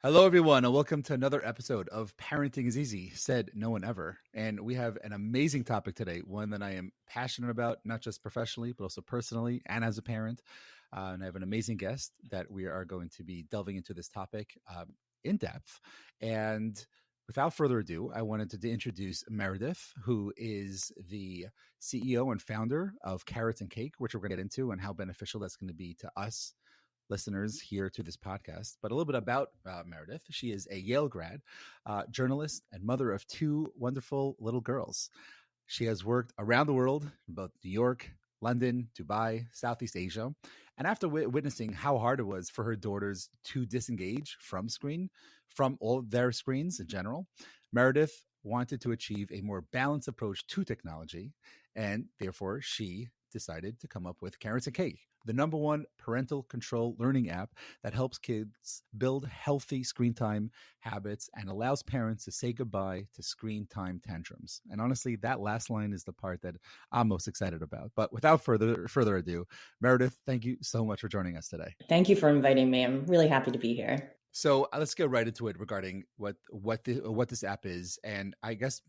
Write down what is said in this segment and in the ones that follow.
Hello, everyone, and welcome to another episode of Parenting is Easy, said no one ever. And we have an amazing topic today, one that I am passionate about, not just professionally, but also personally and as a parent. And I have an amazing guest that we are going to be delving into this topic in depth. And without further ado, I wanted to introduce Meredith, who is the CEO and founder of Carrots and Cake, which we're going to get into and how beneficial that's going to be to us listeners here to this podcast. But a little bit about Meredith. She is a Yale grad, journalist, and mother of two wonderful little girls. She has worked around the world in both New York, London, Dubai, Southeast Asia. And after witnessing how hard it was for her daughters to disengage from all their screens in general, Meredith wanted to achieve a more balanced approach to technology. And therefore, she decided to come up with Carrots and Cake, the #1 parental control learning app that helps kids build healthy screen time habits and allows parents to say goodbye to screen time tantrums. And honestly, that last line is the part that I'm most excited about. But without further ado, Meredith, thank you so much for joining us today. Thank you for inviting me. I'm really happy to be here. So let's get right into it regarding what this app is. And I guess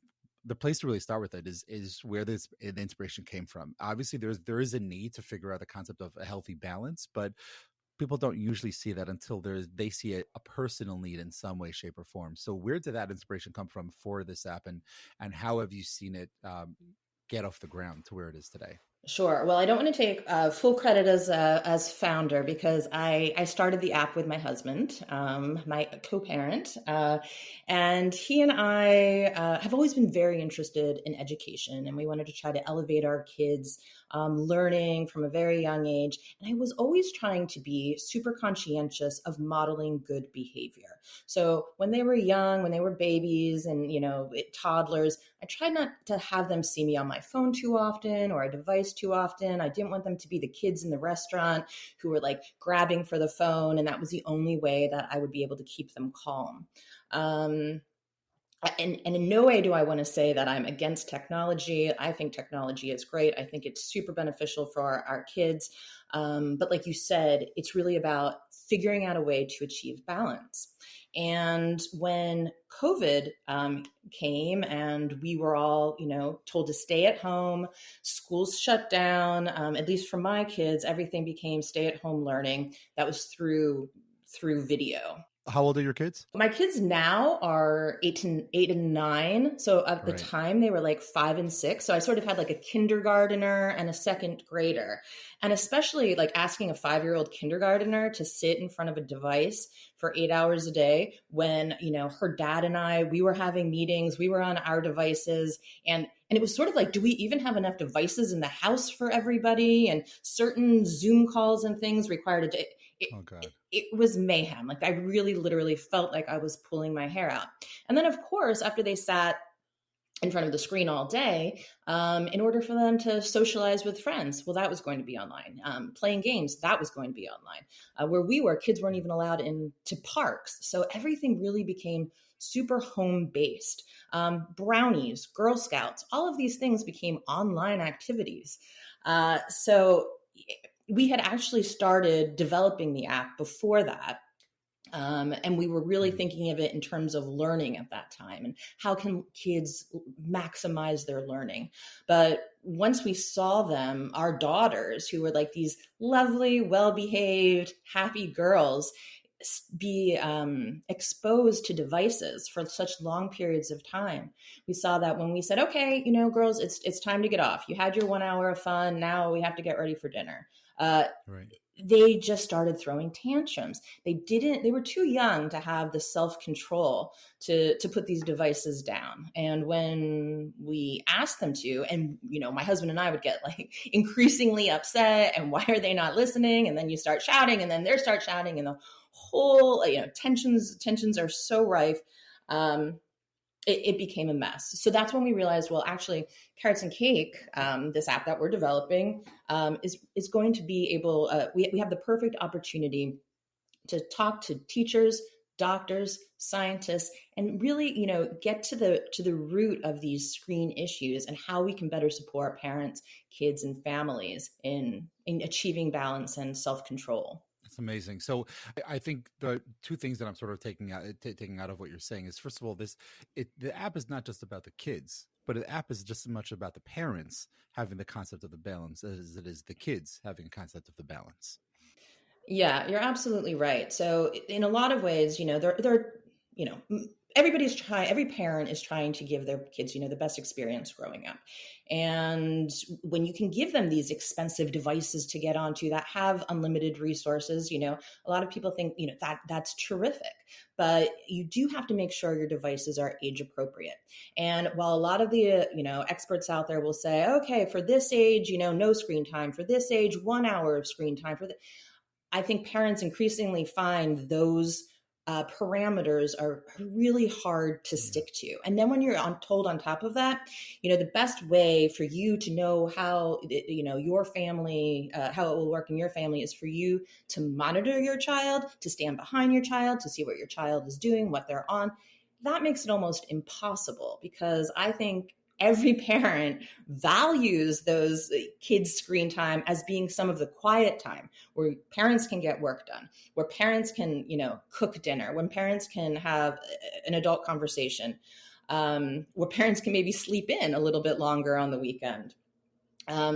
the place to really start with it is where the inspiration came from. Obviously, there is a need to figure out the concept of a healthy balance, but people don't usually see that until they see a personal need in some way, shape, or form. So where did that inspiration come from for this app, and how have you seen it get off the ground to where it is today? Sure. Well, I don't want to take full credit as founder because I started the app with my husband, my co-parent, and he and I have always been very interested in education, and we wanted to try to elevate our kids' learning from a very young age. And I was always trying to be super conscientious of modeling good behavior. So when they were young, when they were babies and, toddlers, I tried not to have them see me on my phone too often or a device too often. I didn't want them to be the kids in the restaurant who were like grabbing for the phone. And that was the only way that I would be able to keep them calm. And in no way do I want to say that I'm against technology. I think technology is great. I think it's super beneficial for our kids. But like you said, it's really about figuring out a way to achieve balance. And when COVID came and we were all, told to stay at home, schools shut down, at least for my kids, everything became stay-at-home learning. That was through video. How old are your kids? My kids now are 8 and 9. So at the time they were like 5 and 6. So I sort of had like a kindergartner and a second grader. And especially like asking a 5-year-old kindergartner to sit in front of a device for 8 hours a day when, her dad and we were having meetings, we were on our devices, and it was sort of like, do we even have enough devices in the house for everybody? And certain Zoom calls and things required it was mayhem. Like I really literally felt like I was pulling my hair out. And then of course, after they sat in front of the screen all day, in order for them to socialize with friends, well, that was going to be online. Playing games, that was going to be online. Where we were, kids weren't even allowed into parks. So everything really became super home-based. Brownies, Girl Scouts, all of these things became online activities. So we had actually started developing the app before that. And we were really thinking of it in terms of learning at that time and how can kids maximize their learning. But once we saw them, our daughters, who were like these lovely, well-behaved, happy girls, be exposed to devices for such long periods of time, we saw that when we said, okay, girls, it's time to get off. You had your 1 hour of fun. Now we have to get ready for dinner. They just started throwing tantrums. They were too young to have the self-control to put these devices down. And when we asked them to, and, my husband and I would get like increasingly upset and why are they not listening? And then you start shouting and then they start shouting and the whole, tensions are so rife. It became a mess. So that's when we realized, well, actually, Carrots and Cake, this app that we're developing, is going to be able. We have the perfect opportunity to talk to teachers, doctors, scientists, and really, get to the root of these screen issues and how we can better support parents, kids, and families in achieving balance and self-control. It's amazing. So I think the two things that I'm sort of taking out of what you're saying is, first of all, the app is not just about the kids, but the app is just as much about the parents having the concept of the balance as it is the kids having a concept of the balance. Yeah, you're absolutely right. So in a lot of ways, they're, every parent is trying to give their kids, the best experience growing up. And when you can give them these expensive devices to get onto that have unlimited resources, a lot of people think, that's terrific, but you do have to make sure your devices are age appropriate. And while a lot of the, experts out there will say, okay, for this age, no screen time, for this age, 1 hour of screen time I think parents increasingly find those parameters are really hard to stick to. And then when you're told on top of that, the best way for you to know how, your family, how it will work in your family is for you to monitor your child, to stand behind your child, to see what your child is doing, what they're on. That makes it almost impossible, because I think every parent values those kids' screen time as being some of the quiet time where parents can get work done, where parents can, cook dinner, when parents can have an adult conversation, where parents can maybe sleep in a little bit longer on the weekend.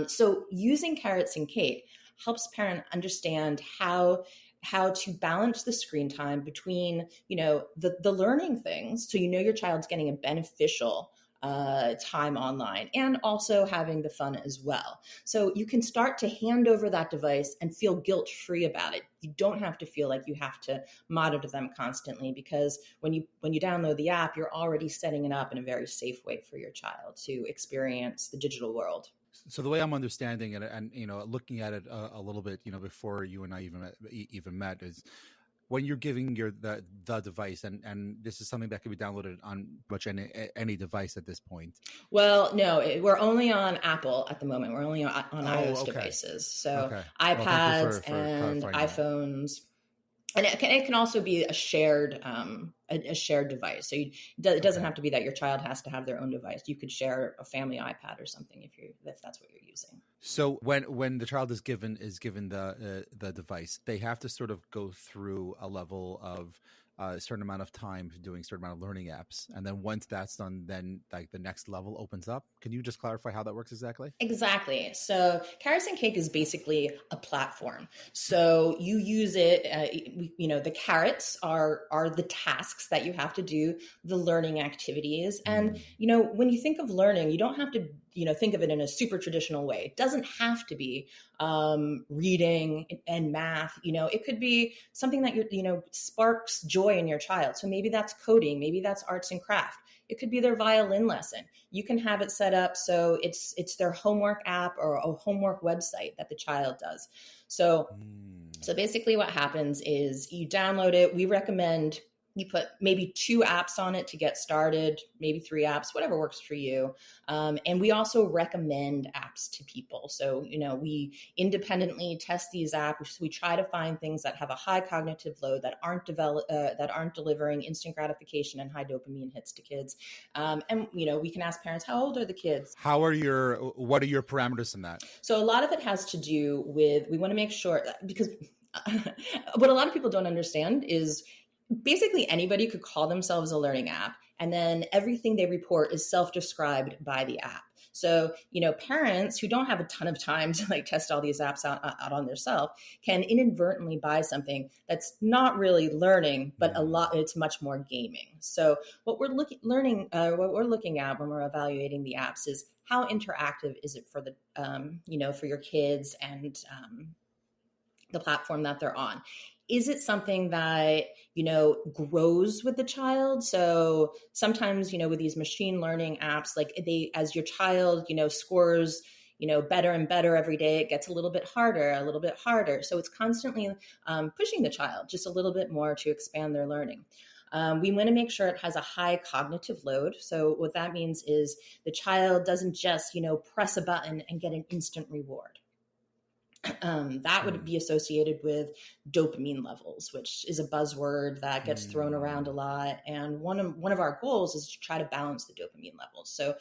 So using carrots and cake helps parent understand how to balance the screen time between, the learning things. So, your child's getting a beneficial time online and also having the fun as well. So you can start to hand over that device and feel guilt-free about it. You don't have to feel like you have to monitor them constantly, because when you download the app, you're already setting it up in a very safe way for your child to experience the digital world. So the way I'm understanding it, and looking at it a little bit, before you and I even met, is when you're giving the device, and this is something that can be downloaded on much any device at this point. Well, no, we're only on Apple at the moment. We're only on iOS devices. So iPads and iPhones. And it can also be a shared device. So it doesn't have to be that your child has to have their own device. You could share a family iPad or something if that's what you're using. So when the child is given the device, they have to sort of go through a level of a certain amount of time doing a certain amount of learning apps, and then once that's done, then like the next level opens up. Can you just clarify how that works exactly? Exactly. So Carrots and Cake is basically a platform. So you use it. The carrots are the tasks that you have to do, the learning activities, and when you think of learning, you don't have to think of it in a super traditional way. It doesn't have to be reading and math. It could be something that sparks joy in your child. So maybe that's coding, maybe that's arts and craft. It could be their violin lesson. You can have it set up so it's their homework app or a homework website that the child does. So basically what happens is you download it. We recommend you put maybe 2 apps on it to get started, maybe 3 apps, whatever works for you. And we also recommend apps to people. So, we independently test these apps. We try to find things that have a high cognitive load, that aren't delivering instant gratification and high dopamine hits to kids. And we can ask parents, how old are the kids? What are your parameters in that? So a lot of it has to do with, we want to make sure, because what a lot of people don't understand is, basically anybody could call themselves a learning app, and then everything they report is self-described by the app. So, parents who don't have a ton of time to test all these apps out on themselves can inadvertently buy something that's not really learning, but it's much more gaming. So what we're looking at when we're evaluating the apps is how interactive is it for the, for your kids and the platform that they're on. Is it something that, grows with the child? So sometimes, with these machine learning apps, as your child, scores, better and better every day, it gets a little bit harder. So it's constantly pushing the child just a little bit more to expand their learning. We want to make sure it has a high cognitive load. So what that means is the child doesn't just, press a button and get an instant reward. That would be associated with dopamine levels, which is a buzzword that gets thrown around a lot. And one of our goals is to try to balance the dopamine levels. So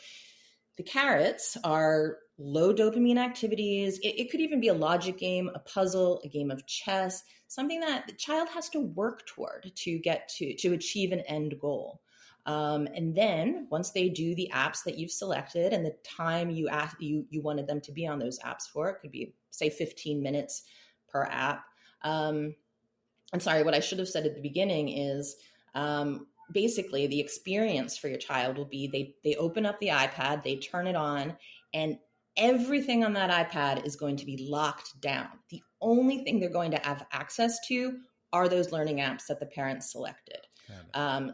the carrots are low dopamine activities. It could even be a logic game, a puzzle, a game of chess, something that the child has to work toward to get to achieve an end goal. And then once they do the apps that you've selected and the time you wanted them to be on those apps for, it could be, say, 15 minutes per app. I'm sorry, what I should have said at the beginning is basically the experience for your child will be they open up the iPad, they turn it on, and everything on that iPad is going to be locked down. The only thing they're going to have access to are those learning apps that the parents selected.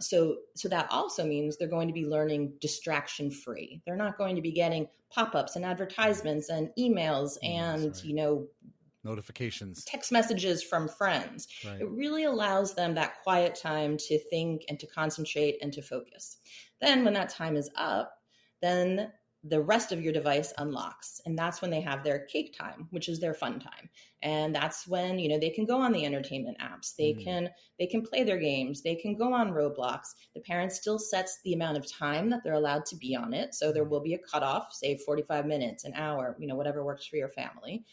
So that also means they're going to be learning distraction free. They're not going to be getting pop-ups and advertisements and emails and, notifications, text messages from friends. Right. It really allows them that quiet time to think and to concentrate and to focus. Then when that time is up, then the rest of your device unlocks. And that's when they have their cake time, which is their fun time. And that's when, they can go on the entertainment apps. They can play their games. They can go on Roblox. The parent still sets the amount of time that they're allowed to be on it. So there will be a cutoff, say 45 minutes, an hour, whatever works for your family.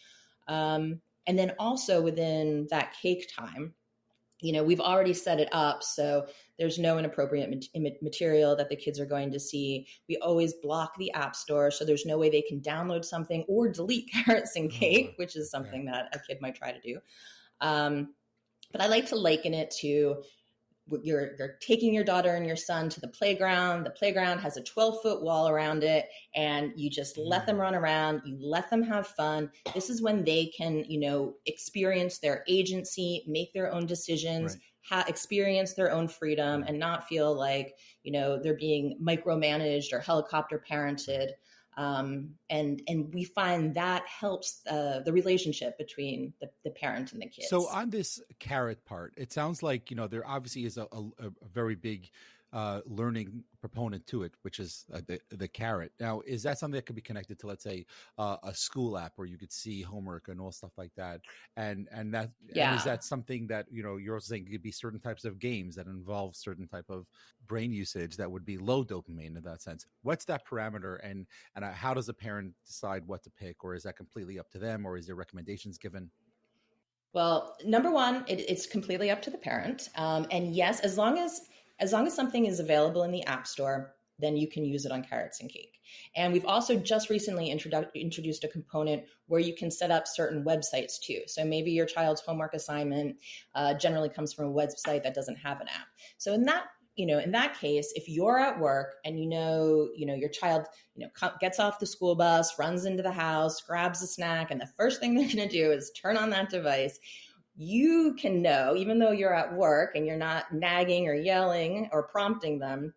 And then also within that cake time, we've already set it up so there's no inappropriate material that the kids are going to see. We always block the app store, so there's no way they can download something or delete Carrots and Cake, which is something that a kid might try to do. But I like to liken it to you're taking your daughter and your son to the playground. The playground has a 12-foot wall around it, and you just let them run around. You let them have fun. This is when they can, experience their agency, make their own decisions, experience their own freedom, and not feel like, they're being micromanaged or helicopter parented. And we find that helps the relationship between the parent and the kids. So on this carrot part, it sounds like, there obviously is a very big learning proponent to it, which is the carrot. Now, is that something that could be connected to, let's say, a school app where you could see homework and all stuff like that? And is that something that, you're also saying could be certain types of games that involve certain type of brain usage that would be low dopamine in that sense? What's that parameter, and how does a parent decide what to pick, or is that completely up to them, or is there recommendations given? Well, number one, it's completely up to the parent. And yes, as long as something is available in the App Store, then you can use it on Carrots and Cake. And we've also just recently introduced a component where you can set up certain websites too. So maybe your child's homework assignment generally comes from a website that doesn't have an app. So in that case, if you're at work and your child gets off the school bus, runs into the house, grabs a snack, and the first thing they're going to do is turn on that device, you can know, even though you're at work and you're not nagging or yelling or prompting them,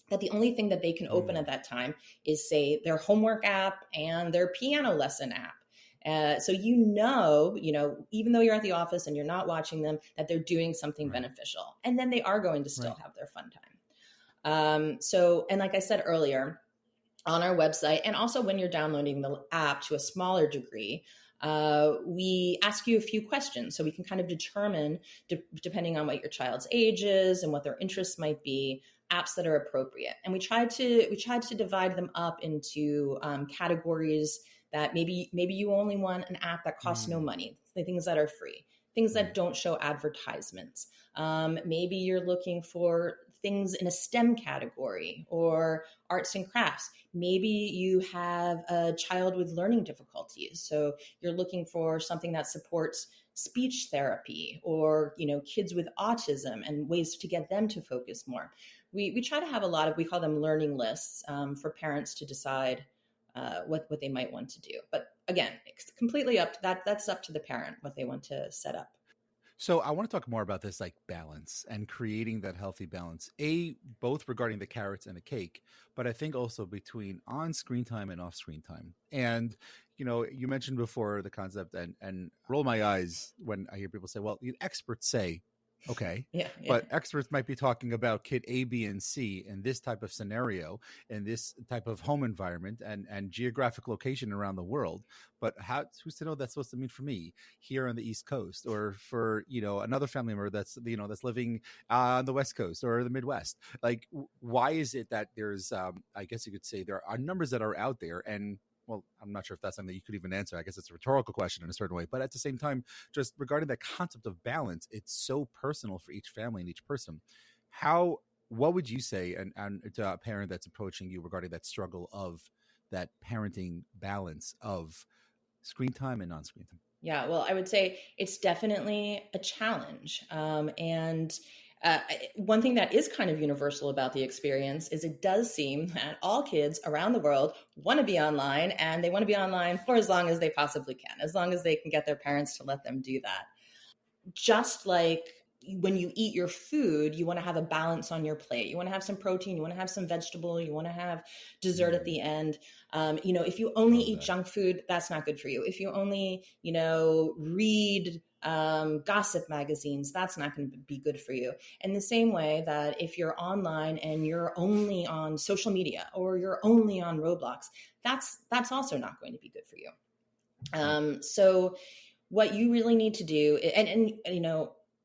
that the only thing that they can open at that time is, say, their homework app and their piano lesson app. So even though you're at the office and you're not watching them, that they're doing something beneficial. And then they are going to still have their fun time. And like I said earlier, on our website, and also when you're downloading the app to a smaller degree, we ask you a few questions so we can kind of determine, depending on what your child's age is and what their interests might be, apps that are appropriate. And we tried to divide them up into categories that maybe you only want an app that costs no money, the things that are free, things that don't show advertisements. Maybe you're looking for things in a STEM category or arts and crafts. Maybe you have a child with learning difficulties, so you're looking for something that supports speech therapy or kids with autism and ways to get them to focus more. We try to have a lot of, we call them learning lists, for parents to decide what they might want to do. But again, it's completely up to that's up to the parent what they want to set up. So I want to talk more about this, like balance and creating that healthy balance, both regarding the carrots and the cake, but I think also between on screen time and off screen time. And, you mentioned before the concept and roll my eyes when I hear people say, well, experts say, okay, but experts might be talking about kid A, B, and C in this type of scenario, in this type of home environment and geographic location around the world. But who's to know that's supposed to mean for me here on the East Coast, or for, another family member that's, that's living on the West Coast or the Midwest? Like, why is it that there's, I guess you could say there are numbers that are out there, and well, I'm not sure if that's something that you could even answer. I guess it's a rhetorical question in a certain way, but at the same time, just regarding that concept of balance, it's so personal for each family and each person. What would you say, and to a parent that's approaching you regarding that struggle of that parenting balance of screen time and non-screen time? Yeah, well, I would say it's definitely a challenge. And one thing that is kind of universal about the experience is it does seem that all kids around the world want to be online, and they want to be online for as long as they possibly can, as long as they can get their parents to let them do that. Just like when you eat your food, you want to have a balance on your plate. You want to have some protein, you want to have some vegetable, you want to have dessert at the end. If you only eat junk food, that's not good for you. If you only, read gossip magazines, that's not going to be good for you. In the same way that if you're online and you're only on social media or you're only on Roblox, that's also not going to be good for you. So what you really need to do, and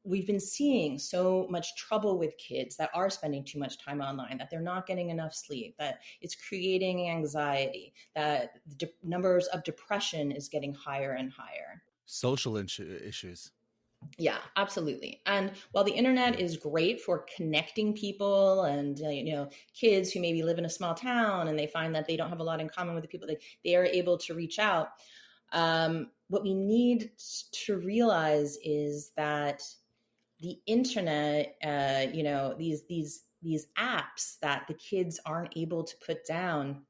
we've been seeing so much trouble with kids that are spending too much time online, that they're not getting enough sleep, that it's creating anxiety, that the numbers of depression is getting higher and higher. Social issues. Yeah, absolutely. And while the internet is great for connecting people and, kids who maybe live in a small town and they find that they don't have a lot in common with the people, they are able to reach out. What we need to realize is that the internet, these apps that the kids aren't able to put down,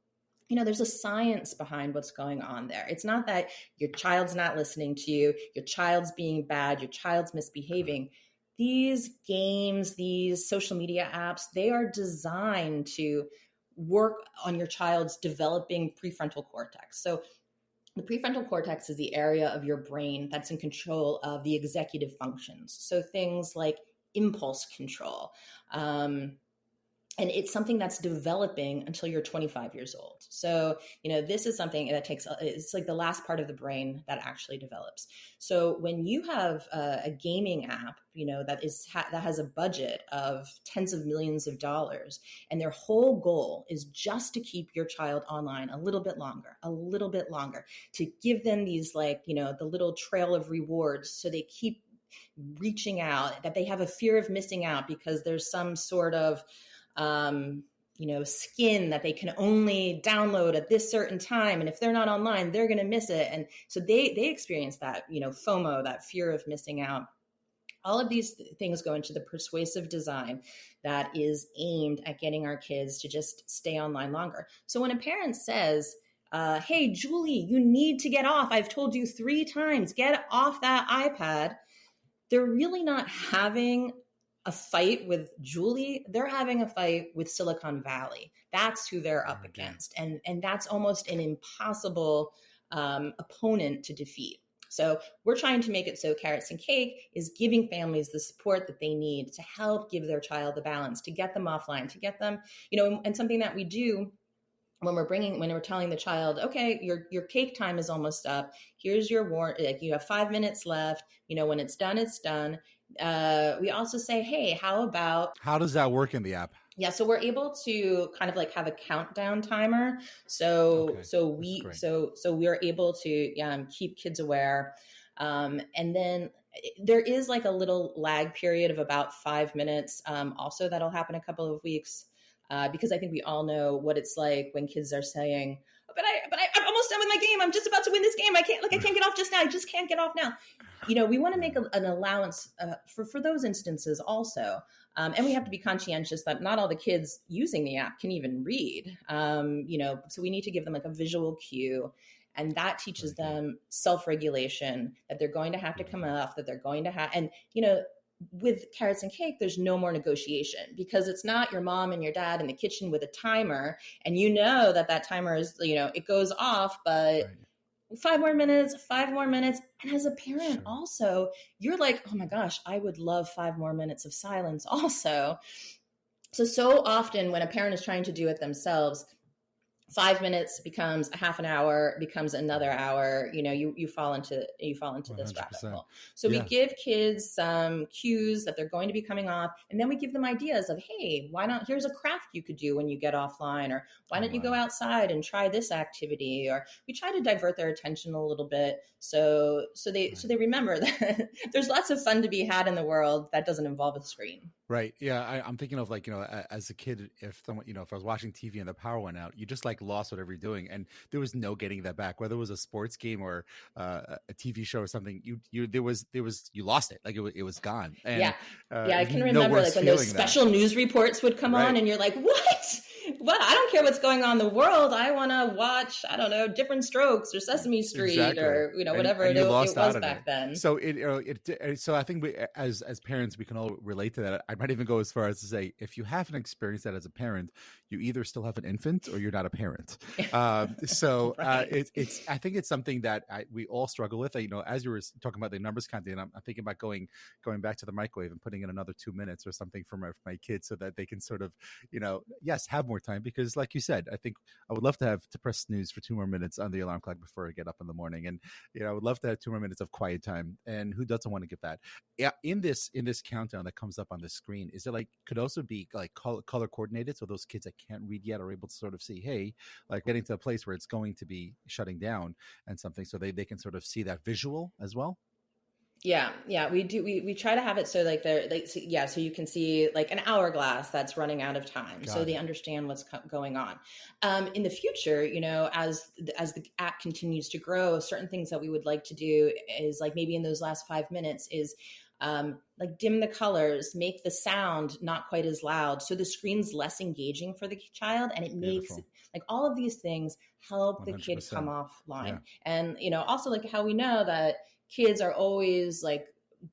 there's a science behind what's going on there. It's not that your child's not listening to you, your child's being bad, your child's misbehaving. These games, these social media apps, they are designed to work on your child's developing prefrontal cortex. So the prefrontal cortex is the area of your brain that's in control of the executive functions. So things like impulse control. And it's something that's developing until you're 25 years old. So, this is something that it's like the last part of the brain that actually develops. So when you have a gaming app, that has a budget of tens of millions of dollars, and their whole goal is just to keep your child online a little bit longer, to give them these the little trail of rewards so they keep reaching out, that they have a fear of missing out because there's some sort of skin that they can only download at this certain time. And if they're not online, they're going to miss it. And so they experience that, FOMO, that fear of missing out. All of these things go into the persuasive design that is aimed at getting our kids to just stay online longer. So when a parent says, hey, Julie, you need to get off. I've told you 3 times, get off that iPad. They're really not having a fight with Julie. They're having a fight with Silicon Valley. That's who they're up against. And that's almost an impossible opponent to defeat. So we're trying to make it so Carrots and Cake is giving families the support that they need to help give their child the balance, to get them offline, to get them, and something that we do when we're telling the child, okay, your cake time is almost up. Here's your warning. You have 5 minutes left. When it's done, it's done. We also say, hey, how does that work in the app? Yeah, so we're able to kind of have a countdown timer. So we're able to keep kids aware. And then there is a little lag period of about 5 minutes. Also, that'll happen a couple of weeks. Because I think we all know what it's like when kids are saying, I'm almost done with my game. I'm just about to win this game. I can't get off just now. I just can't get off now. We want to make an allowance for those instances also. And we have to be conscientious that not all the kids using the app can even read. So we need to give them a visual cue. And that teaches them self-regulation, that they're going to have to come off, that they're going to have, and, with Carrots and Cake, there's no more negotiation, because it's not your mom and your dad in the kitchen with a timer. And that timer is, it goes off, but 5 more minutes. And as a parent also, you're like, oh my gosh, I would love 5 more minutes of silence also. So often when a parent is trying to do it themselves, 5 minutes becomes a half an hour, becomes another hour. You fall into this rabbit 100%. hole. So we Yeah. give kids some cues that they're going to be coming off, and then we give them ideas of, hey, why not, here's a craft you could do when you get offline, or why don't you go outside and try this activity, or we try to divert their attention a little bit, so they remember that there's lots of fun to be had in the world that doesn't involve a screen. Right. Yeah. I'm thinking of, like, as a kid, if someone, if I was watching TV and the power went out, you just like lost whatever you're doing. And there was no getting that back, whether it was a sports game or a TV show or something. You lost it. Like it was gone. And, yeah. I can remember like when those special news reports would come on and you're like, what? I don't care what's going on in the world. I want to watch, I don't know, Different Strokes or Sesame Street or, whatever it was back then. So so I think we, as parents, we can all relate to that. I might even go as far as to say, if you haven't experienced that as a parent, you either still have an infant or you're not a parent. So Right. I think it's something that we all struggle with. As you were talking about the numbers counting, I'm thinking about going back to the microwave and putting in another 2 minutes or something for my kids, so that they can sort of, yes, have more time. Because like you said, I think I would love to press snooze for 2 more minutes on the alarm clock before I get up in the morning. And, I would love to have 2 more minutes of quiet time. And who doesn't want to get that? Yeah. In this countdown that comes up on the screen, is it like, could also be like color coordinated, so those kids that can't read yet are able to sort of see, hey, like getting to a place where it's going to be shutting down and something, so they can sort of see that visual as well? Yeah, we do. We try to have it so like so you can see like an hourglass that's running out of time, so they understand what's going on. In the future, as the app continues to grow, certain things that we would like to do is like maybe in those last 5 minutes is like dim the colors, make the sound not quite as loud, so the screen's less engaging for the child, and it makes like all of these things help 100%. The kid come offline. And also like how we know that kids are always like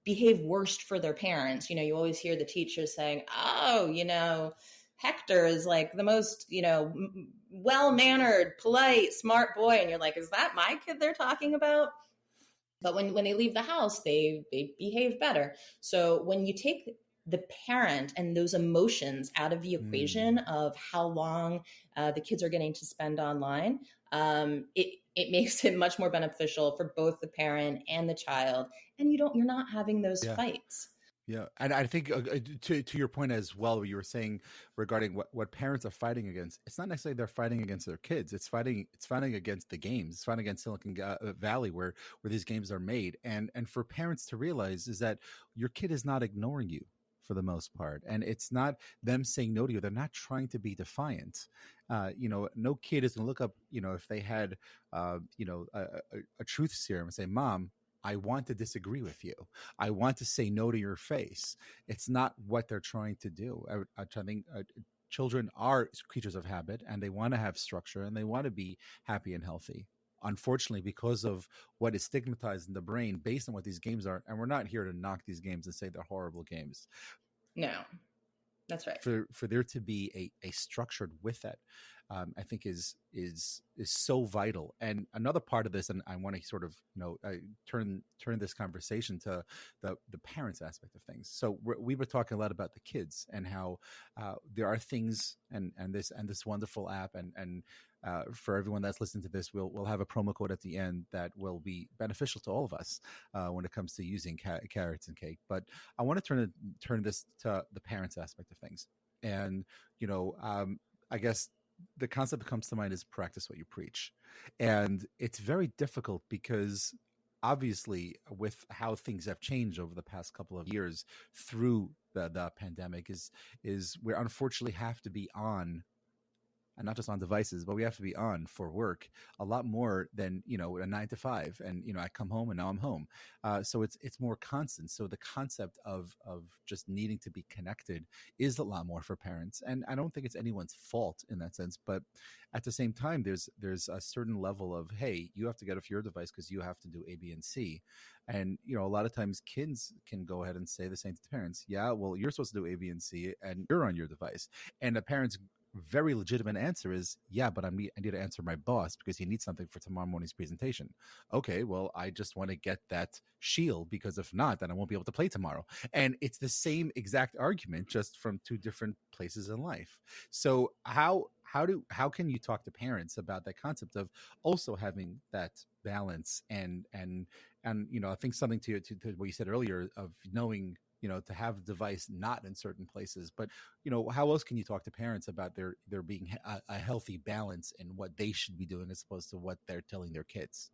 behave worst for their parents. You always hear the teachers saying, oh, Hector is like the most, well-mannered, polite, smart boy. And you're like, is that my kid they're talking about? But when they leave the house, they behave better. So when you take the parent and those emotions out of the equation of how long the kids are getting to spend online, it makes it much more beneficial for both the parent and the child, and you're not having those fights. Yeah, and I think to your point as well, you were saying regarding what parents are fighting against. It's not necessarily they're fighting against their kids. It's fighting against the games. It's fighting against Silicon Valley, where these games are made. And for parents to realize is that your kid is not ignoring you for the most part, and it's not them saying no to you. They're not trying to be defiant. No kid is going to look up, if they had, a truth serum and say, "Mom, I want to disagree with you. I want to say no to your face." It's not what they're trying to do. I think children are creatures of habit, and they want to have structure, and they want to be happy and healthy. Unfortunately, because of what is stigmatized in the brain based on what these games are, and we're not here to knock these games and say they're horrible games. No, that's right. For there to be a structured with it, I think is so vital. And another part of this, and I want to sort of turn this conversation to the parents aspect of things. So we were talking a lot about the kids and how there are things and this wonderful app and for everyone that's listening to this, we'll have a promo code at the end that will be beneficial to all of us when it comes to using Carrots and Cake. But I want to turn this to the parents aspect of things. And I guess the concept that comes to mind is practice what you preach. And it's very difficult because obviously with how things have changed over the past couple of years through the pandemic is we unfortunately have to be on, and not just on devices, but we have to be on for work a lot more than, a 9 to 5. And, I come home and now I'm home. So it's more constant. So the concept of just needing to be connected is a lot more for parents. And I don't think it's anyone's fault in that sense. But at the same time, there's a certain level of, hey, you have to get off your device because you have to do A, B, and C. And, a lot of times kids can go ahead and say the same to parents. Yeah, well, you're supposed to do A, B, and C and you're on your device. And the parents' very legitimate answer is, yeah, but I need to answer my boss because he needs something for tomorrow morning's presentation. Okay, well, I just want to get that shield because if not, then I won't be able to play tomorrow. And it's the same exact argument, just from two different places in life. So how how can you talk to parents about that concept of also having that balance and I think something to what you said earlier of knowing, to have the device not in certain places, but how else can you talk to parents about there being a healthy balance in what they should be doing as opposed to what they're telling their kids?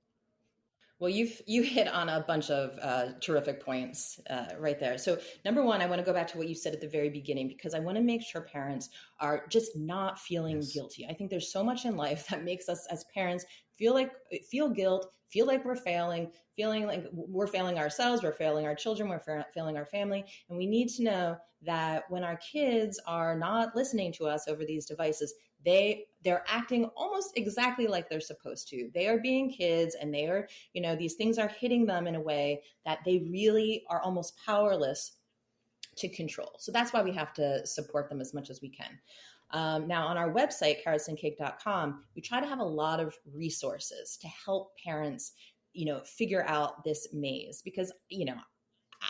Well, you hit on a bunch of terrific points right there. So, number one, I want to go back to what you said at the very beginning, because I want to make sure parents are just not feeling Yes. guilty. I think there's so much in life that makes us as parents feel guilt, feel like we're failing, feeling like we're failing ourselves, we're failing our children, we're failing our family, and we need to know that when our kids are not listening to us over these devices, they're acting almost exactly like they're supposed to. They are being kids, and they are, these things are hitting them in a way that they really are almost powerless to control. So that's why we have to support them as much as we can. Now, on our website, carrotsandcake.com, we try to have a lot of resources to help parents, figure out this maze, because,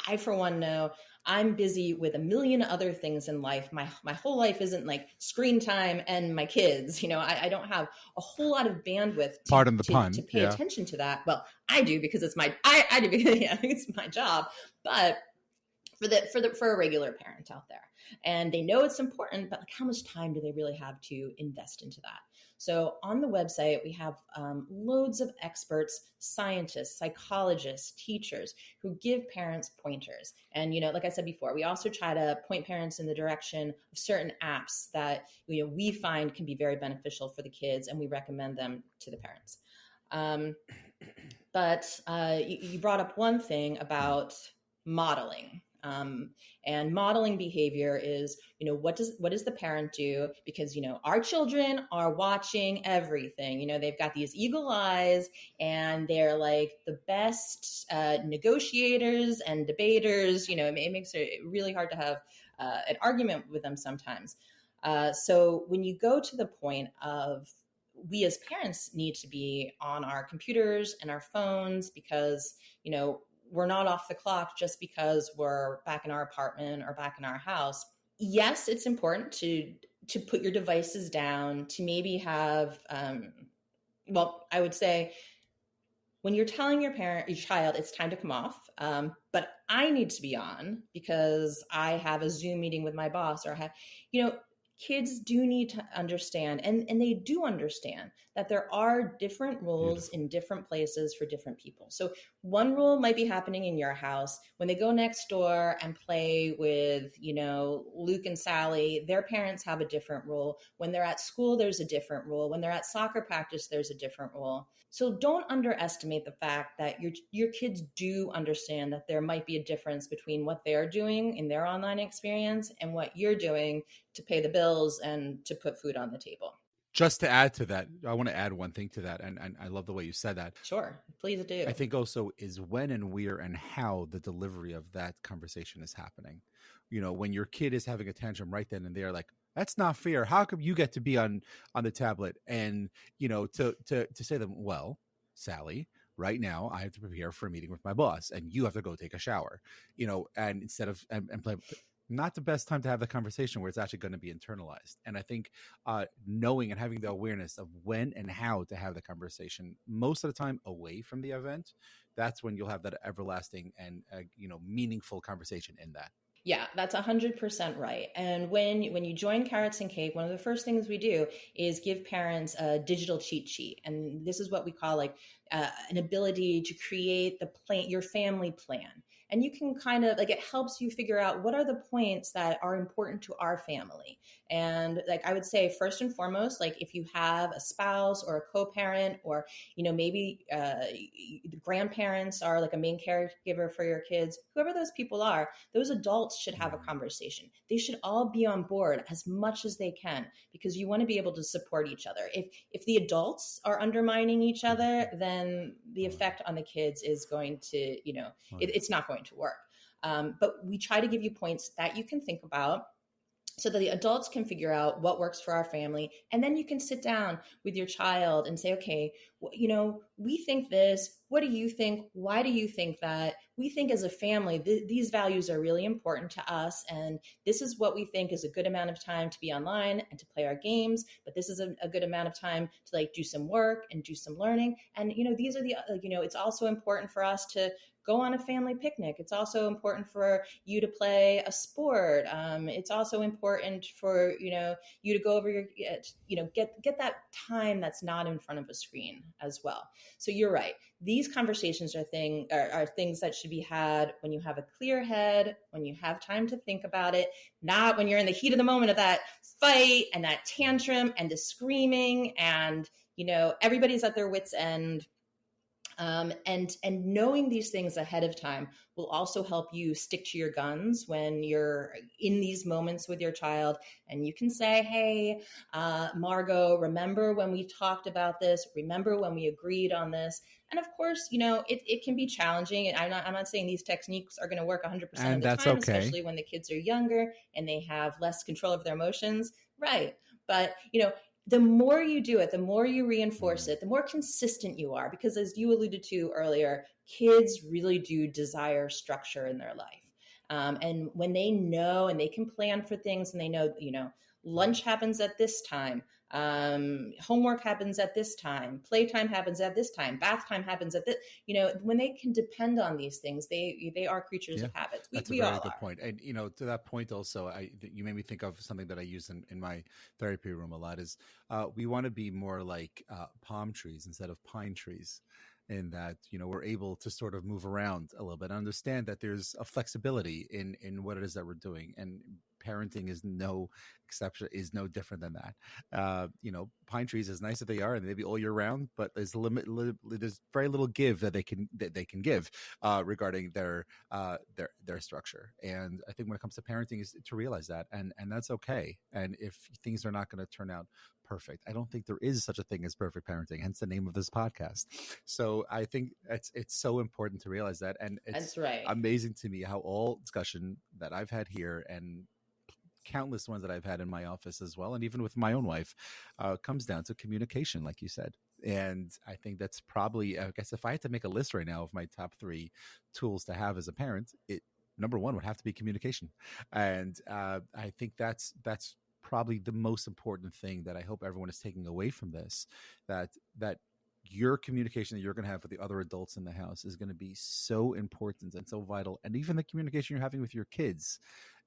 I, for one, know I'm busy with a million other things in life. My whole life isn't like screen time and my kids. I don't have a whole lot of bandwidth Pardon the pun. to pay Yeah. attention to that. Well, I do, because it's I do because it's my job. But for a regular parent out there, and they know it's important, but like, how much time do they really have to invest into that? So on the website, we have loads of experts, scientists, psychologists, teachers who give parents pointers. And, like I said before, we also try to point parents in the direction of certain apps that, we find can be very beneficial for the kids, and we recommend them to the parents. But you brought up one thing about modeling. And modeling behavior is, what does the parent do? Because, our children are watching everything. They've got these eagle eyes, and they're like the best negotiators and debaters. It makes it really hard to have an argument with them sometimes. So when you go to the point of, we as parents need to be on our computers and our phones, because, we're not off the clock just because we're back in our apartment or back in our house. Yes, it's important to put your devices down, to maybe have, I would say, when you're telling your child it's time to come off, but I need to be on because I have a Zoom meeting with my boss, or I have, kids do need to understand, and they do understand, that there are different rules in different places for different people. So one rule might be happening in your house. When they go next door and play with, Luke and Sally, their parents have a different rule. When they're at school, there's a different rule. When they're at soccer practice, there's a different rule. So don't underestimate the fact that your kids do understand that there might be a difference between what they're doing in their online experience and what you're doing to pay the bills and to put food on the table. Just to add to that, I want to add one thing to that, and I love the way you said that. Sure, please do. I think also is when and where and how the delivery of that conversation is happening. When your kid is having a tantrum right then and there, like, that's not fair. How come you get to be on the tablet? And, to say to them, well, Sally, right now I have to prepare for a meeting with my boss, and you have to go take a shower, and instead of, and play, not the best time to have the conversation where it's actually going to be internalized. And I think knowing and having the awareness of when and how to have the conversation, most of the time away from the event, that's when you'll have that everlasting and meaningful conversation in that. Yeah, that's 100% right. And when you join Carrots and Cake, one of the first things we do is give parents a digital cheat sheet. And this is what we call an ability to create your family plan. And you can kind of it helps you figure out what are the points that are important to our family. And I would say, first and foremost, if you have a spouse or a co-parent, or, maybe the grandparents are a main caregiver for your kids, whoever those people are, those adults should have a conversation. They should all be on board as much as they can, because you want to be able to support each other. If the adults are undermining each other, then the effect on the kids is going to, it's not going to work. But we try to give you points that you can think about. so that the adults can figure out what works for our family. And then you can sit down with your child and say, okay, we think this. What do you think? Why do you think that? We think as a family, these values are really important to us. And this is what we think is a good amount of time to be online and to play our games. But this is a good amount of time to like do some work and do some learning. And, these are it's also important for us to go on a family picnic. It's also important for you to play a sport. It's also important for, you to go over get that time that's not in front of a screen as well. So you're right. These conversations are things that should be had when you have a clear head, when you have time to think about it, not when you're in the heat of the moment of that fight and that tantrum and the screaming and, everybody's at their wits' end. And knowing these things ahead of time will also help you stick to your guns when you're in these moments with your child. And you can say, hey, Margot, remember when we talked about this? Remember when we agreed on this? And of course, it can be challenging. And I'm not saying these techniques are going to work 100% of the time, especially when the kids are younger and they have less control of their emotions. Right. But, the more you do it, the more you reinforce it, the more consistent you are, because as you alluded to earlier, kids really do desire structure in their life. And when they know and they can plan for things and they know, lunch happens at this time, homework happens at this time, playtime happens at this time, bath time happens at this, when they can depend on these things, they are creatures of habits. That's a very good point. And, to that point also, you made me think of something that I use in my therapy room a lot is we want to be more like palm trees instead of pine trees. In that, we're able to sort of move around a little bit, understand that there's a flexibility in what it is that we're doing. And parenting is no exception, is no different than that. Pine trees, as nice as they are, and maybe all year round, but there's there's very little give that they can give regarding their structure. And I think when it comes to parenting is to realize that, and that's okay. And if things are not going to turn out perfect, I don't think there is such a thing as perfect parenting, hence the name of this podcast. So I think it's so important to realize that. And it's amazing to me how all discussion that I've had here and countless ones that I've had in my office as well, and even with my own wife, comes down to communication, like you said. And I think that's probably, I guess if I had to make a list right now of my top 3 tools to have as a parent, number 1 would have to be communication. And I think that's probably the most important thing that I hope everyone is taking away from this, that your communication that you're going to have with the other adults in the house is going to be so important and so vital. And even the communication you're having with your kids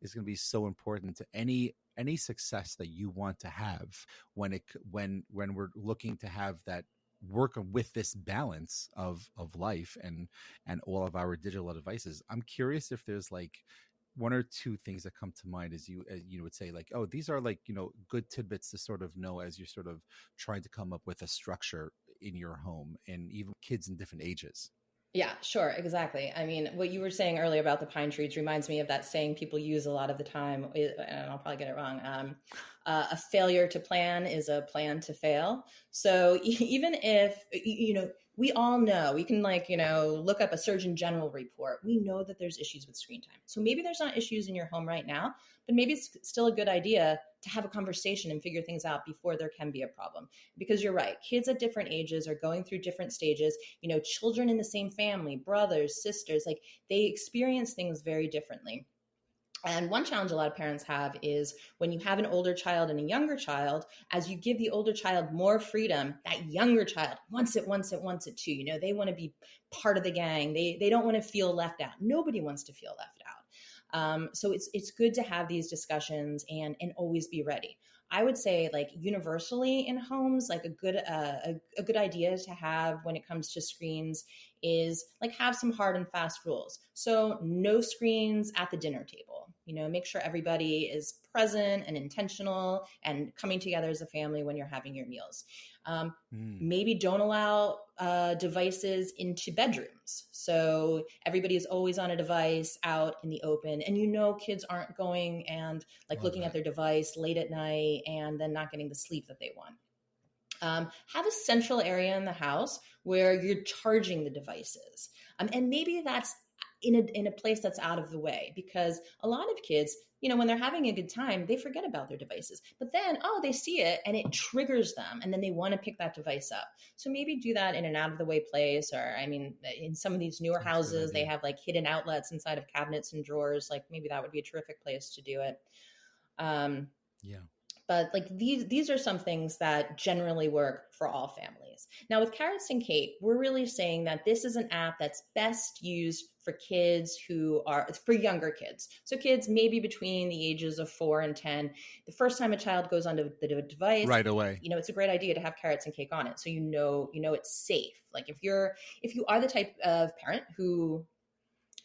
is going to be so important to any success that you want to have when we're looking to have that work with this balance of life and all of our digital devices. I'm curious if there's like 1 or 2 things that come to mind as you would say, like, oh, these are like, good tidbits to sort of know as you're sort of trying to come up with a structure in your home, and even kids in different ages. Yeah, sure. Exactly. I mean, what you were saying earlier about the pine trees reminds me of that saying people use a lot of the time, and I'll probably get it wrong. A failure to plan is a plan to fail. So even if, we all know, we can look up a Surgeon General report. We know that there's issues with screen time. So maybe there's not issues in your home right now, but maybe it's still a good idea to have a conversation and figure things out before there can be a problem. Because you're right, kids at different ages are going through different stages. Children in the same family, brothers, sisters, like they experience things very differently. And one challenge a lot of parents have is when you have an older child and a younger child, as you give the older child more freedom, that younger child wants it too. They want to be part of the gang. They don't want to feel left out. Nobody wants to feel left out. So it's good to have these discussions and always be ready. I would say, like, universally in homes, like a good idea to have when it comes to screens is like have some hard and fast rules. So no screens at the dinner table. Make sure everybody is present and intentional and coming together as a family when you're having your meals. Maybe don't allow devices into bedrooms. So everybody is always on a device out in the open, and kids aren't going and looking at their device late at night and then not getting the sleep that they want. Have a central area in the house where you're charging the devices. And maybe that's in a place that's out of the way, because a lot of kids, when they're having a good time, they forget about their devices, but then, they see it and it triggers them, and then they want to pick that device up. So maybe do that in an out of the way place, or, in some of these newer houses, they have like hidden outlets inside of cabinets and drawers. Like maybe that would be a terrific place to do it. Yeah. But like these are some things that generally work for all families. Now with Carrots and Cake, we're really saying that this is an app that's best used for kids for younger kids. So kids maybe between the ages of 4 and 10. The first time a child goes onto the device right away, it's a great idea to have Carrots and Cake on it, so it's safe. Like if you are the type of parent who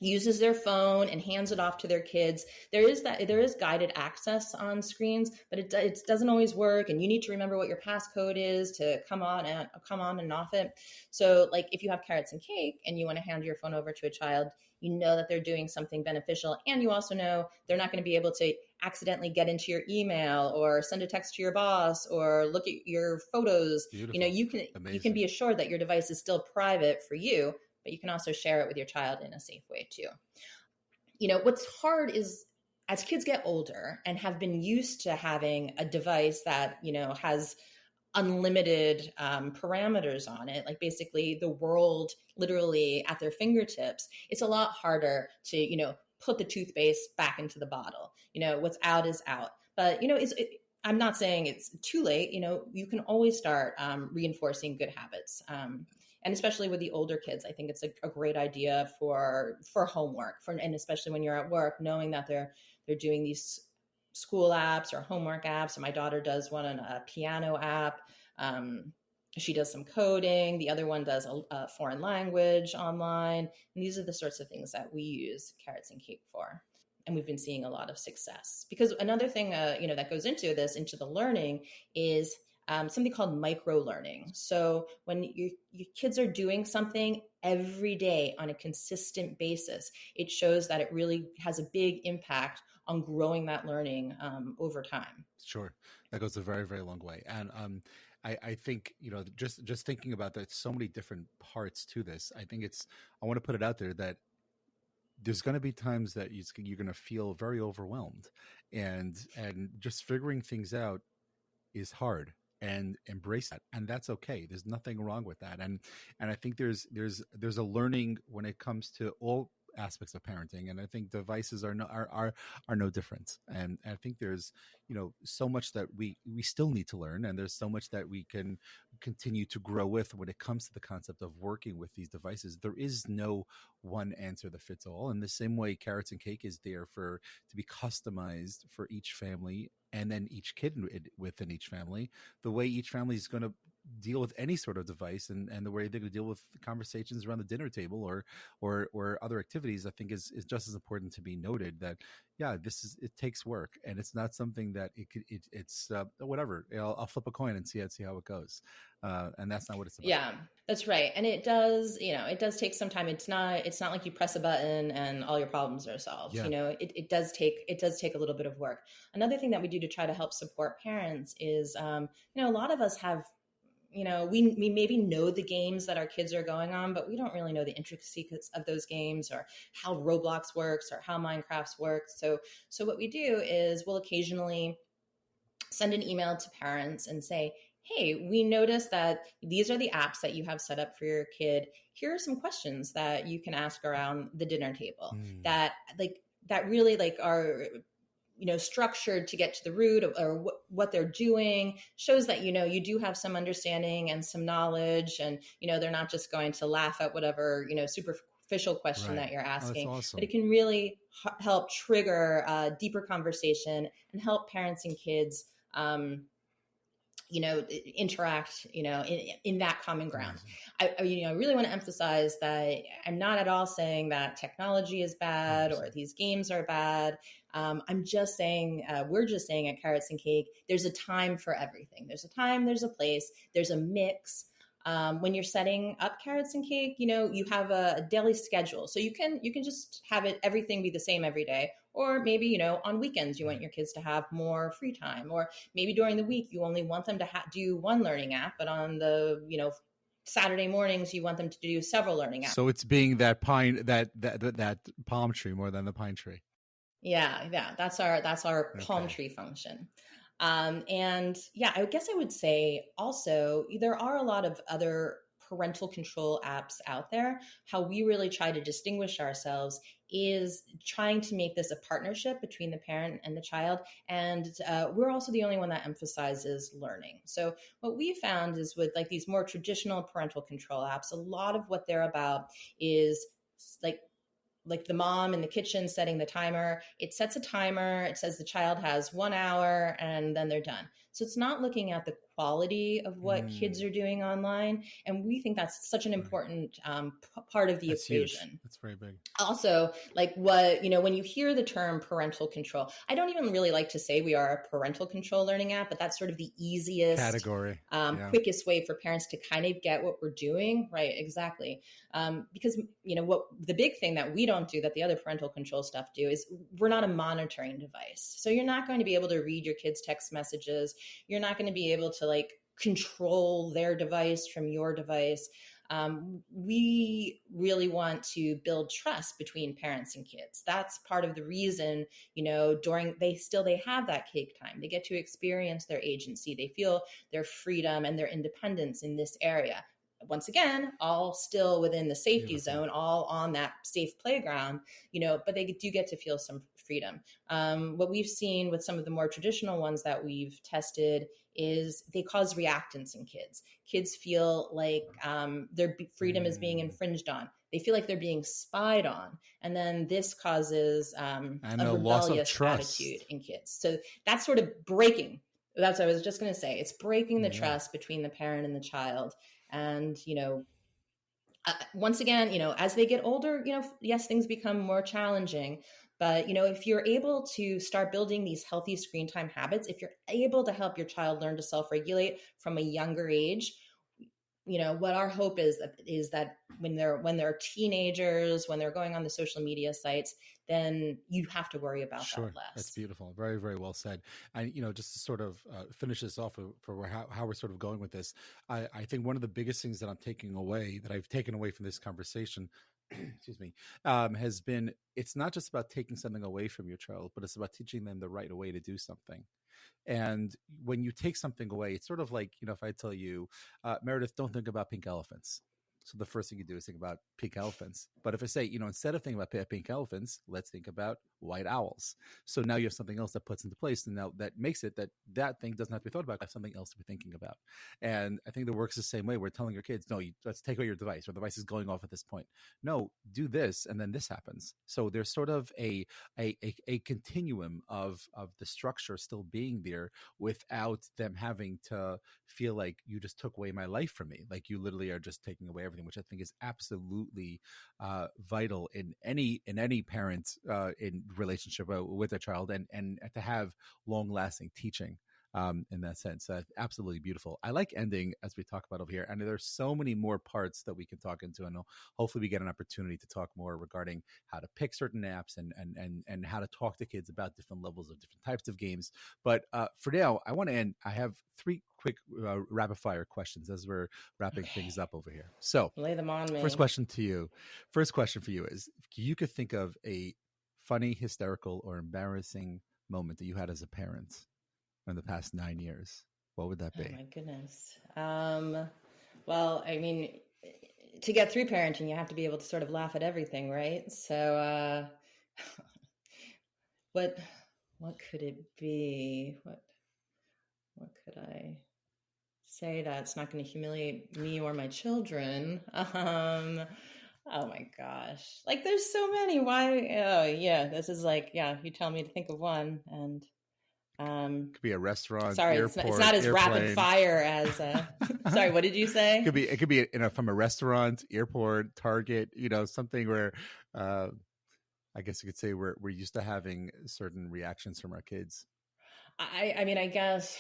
uses their phone and hands it off to their kids, there is guided access on screens, but it doesn't always work, and you need to remember what your passcode is to come on and off it. So like if you have Carrots and Cake and you want to hand your phone over to a child, you know that they're doing something beneficial, and you also know they're not going to be able to accidentally get into your email or send a text to your boss or look at your photos. Beautiful. You can be assured that your device is still private for you, but you can also share it with your child in a safe way too. What's hard is as kids get older and have been used to having a device that, has unlimited parameters on it, like basically the world literally at their fingertips, it's a lot harder to, put the toothpaste back into the bottle. What's out is out. But, I'm not saying it's too late. You can always start reinforcing good habits. And especially with the older kids, I think it's a great idea for homework, and especially when you're at work, knowing that they're doing these school apps or homework apps. So my daughter does one on a piano app. She does some coding. The other one does a foreign language online. And these are the sorts of things that we use Carrots and Cake for. And we've been seeing a lot of success. Because another thing, that goes into the learning is something called micro learning. So when your kids are doing something every day on a consistent basis, it shows that it really has a big impact on growing that learning over time. Sure. That goes a very, very long way. And I think, just thinking about that, so many different parts to this, I want to put it out there that there's going to be times that you're going to feel very overwhelmed, and just figuring things out is hard, and embrace that, and that's okay. There's nothing wrong with that, and I think there's a learning when it comes to all aspects of parenting, and I think devices are no different. And I think there's so much that we still need to learn, and there's so much that we can continue to grow with when it comes to the concept of working with these devices. There is no one answer that fits all. In the same way, Carrots and Cake is there to be customized for each family, and then each kid within each family, the way each family is going to deal with any sort of device, and the way they're going to deal with conversations around the dinner table or other activities, I think is just as important to be noted. That it takes work, and it's not something that it's whatever. I'll flip a coin and see how it goes, and that's not what it's about. Yeah, that's right. And it does take some time. It's not like you press a button and all your problems are solved. Yeah. It does take a little bit of work. Another thing that we do to try to help support parents is a lot of us have, we maybe know the games that our kids are going on, but we don't really know the intricacies of those games, or how Roblox works, or how Minecraft works. So what we do is we'll occasionally send an email to parents and say, hey, we noticed that these are the apps that you have set up for your kid. Here are some questions that you can ask around the dinner table that really are structured to get to the root of or what they're doing, shows that, you do have some understanding and some knowledge, and, they're not just going to laugh at whatever, superficial question that you're asking. That's awesome. But it can really help trigger a deeper conversation and help parents and kids, interact, in that common ground. I really want to emphasize that I'm not at all saying that technology is bad or these games are bad. I'm just saying, we're just saying at Carrots and Cake, there's a time for everything. There's a time, there's a place, there's a mix. When you're setting up Carrots and Cake, you have a daily schedule. So you can just have everything be the same every day. Or maybe, on weekends, you want your kids to have more free time. Or maybe during the week, you only want them to do one learning app, but on the, Saturday mornings, you want them to do several learning activities. So it's being that that palm tree more than the pine tree. Yeah, that's our palm tree function. And yeah, I guess I would say also there are a lot of other parental control apps out there. How we really try to distinguish ourselves is trying to make this a partnership between the parent and the child. And we're also the only one that emphasizes learning. So what we found is with like these more traditional parental control apps, a lot of what they're about is like the mom in the kitchen setting the timer. It sets a timer. It says the child has 1 hour and then they're done. So it's not looking at the quality of what kids are doing online. And we think that's such an important part of the equation. Huge. That's very big. Also, like what, when you hear the term parental control, I don't even really like to say we are a parental control learning app, but that's sort of the easiest category, quickest way for parents to kind of get what we're doing. Right. Exactly. Because, what the big thing that we don't do that the other parental control stuff do is we're not a monitoring device. So you're not going to be able to read your kids' text messages. You're not going to be able to like control their device from your device. We really want to build trust between parents and kids. That's part of the reason, they have that cake time. They get to experience their agency. They feel their freedom and their independence in this area. Once again, all still within the safety zone, all on that safe playground, but they do get to feel some freedom. What we've seen with some of the more traditional ones that we've tested is they cause reactance in kids. Kids feel like their freedom is being infringed on. They feel like they're being spied on. And then this causes a rebellious attitude in kids. So that's sort of breaking. That's what I was just going to say. It's breaking the trust between the parent and the child. And, once again, as they get older, yes, things become more challenging. But, if you're able to start building these healthy screen time habits, if you're able to help your child learn to self-regulate from a younger age, what our hope is that when they're teenagers, when they're going on the social media sites, then you have to worry about that less. That's beautiful. Very, very well said. And, just to sort of finish this off for how we're sort of going with this, I think one of the biggest things that I've taken away from this conversation, excuse me, has been, it's not just about taking something away from your child, but it's about teaching them the right way to do something. And when you take something away, it's sort of like, if I tell you, Meredith, don't think about pink elephants. So the first thing you do is think about pink elephants. But if I say, instead of thinking about pink elephants, let's think about white owls. So now you have something else that puts into place. And now that makes it that thing doesn't have to be thought about. Have something else to be thinking about. And I think that works the same way. We're telling your kids, no, let's take away your device. Your device is going off at this point. No, do this. And then this happens. So there's sort of a continuum of the structure still being there without them having to feel like you just took away my life from me. Like you literally are just taking away everything, which I think is absolutely vital in any parent in relationship with a child, and to have long-lasting teaching in that sense. Absolutely beautiful. I like ending as we talk about over here, and there's so many more parts that we can talk into, and hopefully we get an opportunity to talk more regarding how to pick certain apps and how to talk to kids about different levels of different types of games. But for now, I want to end. I have 3 quick rapid fire questions as we're wrapping things up over here. So lay them on me. First question for you is, if you could think of a funny, hysterical, or embarrassing moment that you had as a parent in the past 9 years, what would that be? Oh my goodness. Well, I mean, to get through parenting, you have to be able to sort of laugh at everything, right? So, what could it be? What could I say that's not going to humiliate me or my children? Oh my gosh. Like there's so many. Why? Oh yeah. This is like, yeah, you tell me to think of one, and could be a restaurant. Sorry, airport, it's not as airplane. rapid fire as sorry, what did you say? It could be from a restaurant, airport, Target, something where I guess you could say we're used to having certain reactions from our kids. I mean, I guess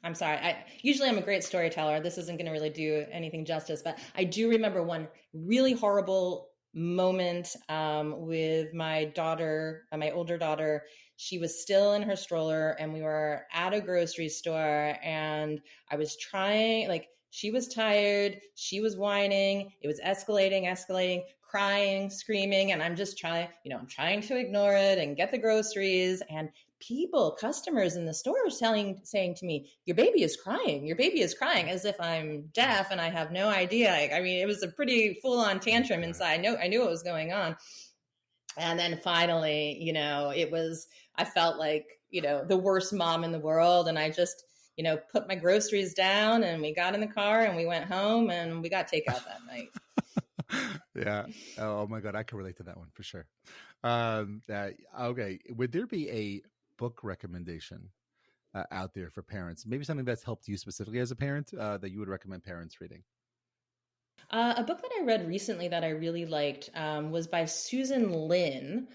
I'm sorry. Usually I'm a great storyteller. This isn't going to really do anything justice, but I do remember one really horrible moment with my daughter, my older daughter. She was still in her stroller and we were at a grocery store, and I was trying, like, She was tired. She was whining. It was escalating, crying, screaming. And I'm just I'm trying to ignore it and get the groceries. And customers in the store are saying to me, your baby is crying, as if I'm deaf and I have no idea. I mean, it was a pretty full on tantrum inside. I knew what was going on. And then finally, I felt like, the worst mom in the world. And I just, put my groceries down and we got in the car and we went home and we got takeout that night. Yeah. Oh my God. I can relate to that one for sure. Okay. Would there be a book recommendation out there for parents? Maybe something that's helped you specifically as a parent that you would recommend parents reading? A book that I read recently that I really liked was by Susan Lin,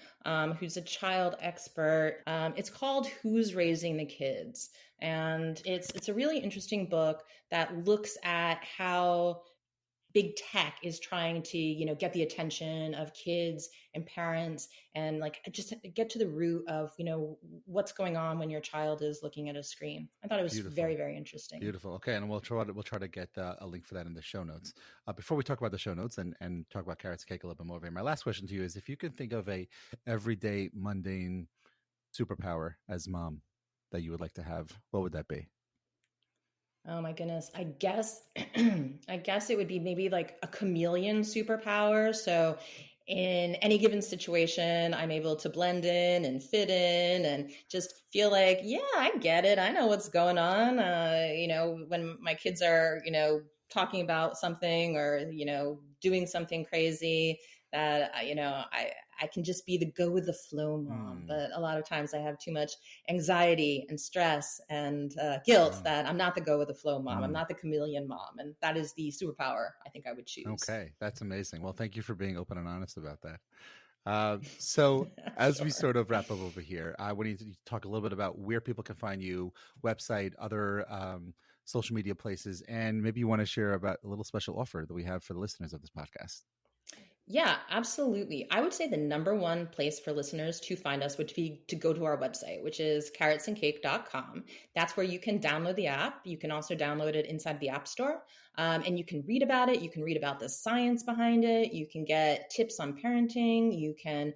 who's a child expert. It's called Who's Raising the Kids? And it's a really interesting book that looks at how big tech is trying to get the attention of kids and parents, and like just get to the root of what's going on when your child is looking at a screen. I thought it was Beautiful. very, very interesting. Beautiful. Okay, and we'll try to get a link for that in the show notes. Before we talk about the show notes and talk about Carrots and Cake a little bit more, my last question to you is: if you could think of a everyday mundane superpower as mom that you would like to have, what would that be? Oh my goodness. I guess it would be maybe like a chameleon superpower. So in any given situation, I'm able to blend in and fit in and just feel like, yeah, I get it. I know what's going on. When my kids are, talking about something or, doing something crazy, that, I can just be the go with the flow mom. But a lot of times I have too much anxiety and stress and guilt that I'm not the go with the flow mom. I'm not the chameleon mom. And that is the superpower I think I would choose. Okay, that's amazing. Well, thank you for being open and honest about that. So as we sort of wrap up over here, I want you to talk a little bit about where people can find you, website, other social media places, and maybe you want to share about a little special offer that we have for the listeners of this podcast. Yeah, absolutely. I would say the number one place for listeners to find us would be to go to our website, which is carrotsandcake.com. That's where you can download the app. You can also download it inside the App Store, and you can read about it. You can read about the science behind it. You can get tips on parenting. You can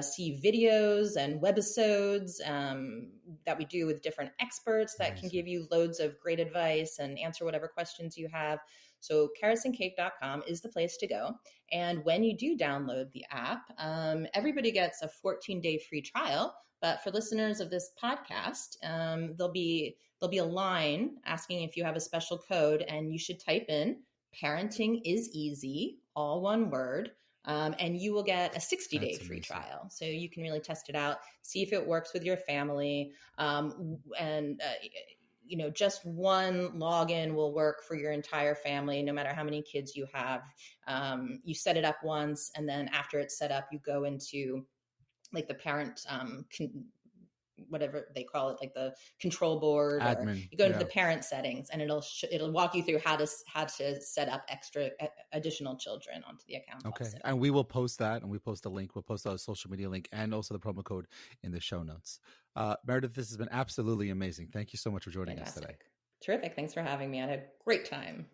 see videos and webisodes that we do with different experts that can give you loads of great advice and answer whatever questions you have. So carrotsandcake.com is the place to go. And when you do download the app, everybody gets a 14-day free trial. But for listeners of this podcast, there'll be a line asking if you have a special code, and you should type in "parenting is easy," all one word, and you will get a 60-day free trial. So you can really test it out, see if it works with your family, just one login will work for your entire family, no matter how many kids you have. You set it up once, and then after it's set up, you go into like the parent, whatever they call it, like the control board, admin. Or you go into the parent settings, and it'll walk you through how to set up additional children onto the account. Okay, also. And we will post that, and we post a link. We'll post our social media link and also the promo code in the show notes. Meredith, this has been absolutely amazing. Thank you so much for joining us today. Terrific. Thanks for having me. I had a great time.